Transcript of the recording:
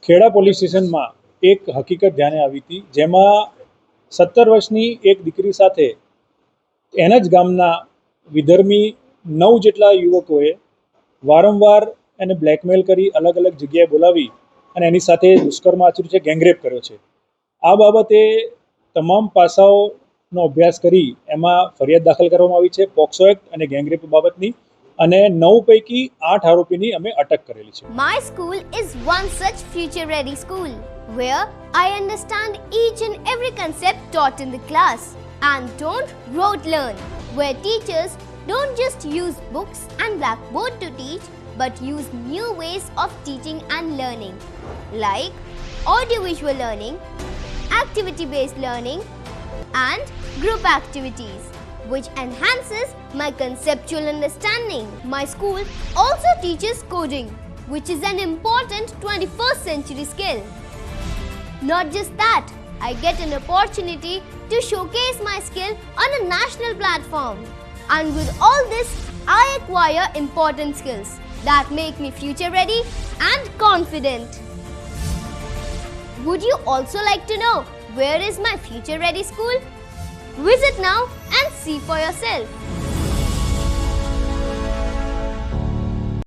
Kheda police સ્ટેશનમાં એક હકીકત ધ્યાને આવી હતી, જેમાં 17 વર્ષની એક દીકરી સાથે એના જ ગામના વિધર્મી 9 જેટલા યુવકોએ વારંવાર એને બ્લેકમેલ કરી અલગ અલગ જગ્યાએ બોલાવી અને એની સાથે દુષ્કર્મ આચર્યું છે, ગેંગરેપ કર્યો છે. આ બાબતે તમામ પાસાઓનો અભ્યાસ કરી એમાં ફરિયાદ દાખલ કરવામાં આવી છે પોક્સો એક્ટ અને ગેંગરેપ બાબતની, અને 9 પૈકી 8 આરોપીની અમે અટક કરેલી છે. My school is one such future-ready school where I understand each and every concept taught in the class and don't rote learn, where teachers don't just use books and blackboard to teach but use new ways of teaching and learning like audiovisual learning, activity-based learning and group activities, which enhances my conceptual understanding. My school also teaches coding, which is an important 21st century skill. Not just that, I get an opportunity to showcase my skill on a national platform. And with all this, I acquire important skills that make me future ready and confident. Would you also like to know where is my future ready school? Visit now and see for yourself.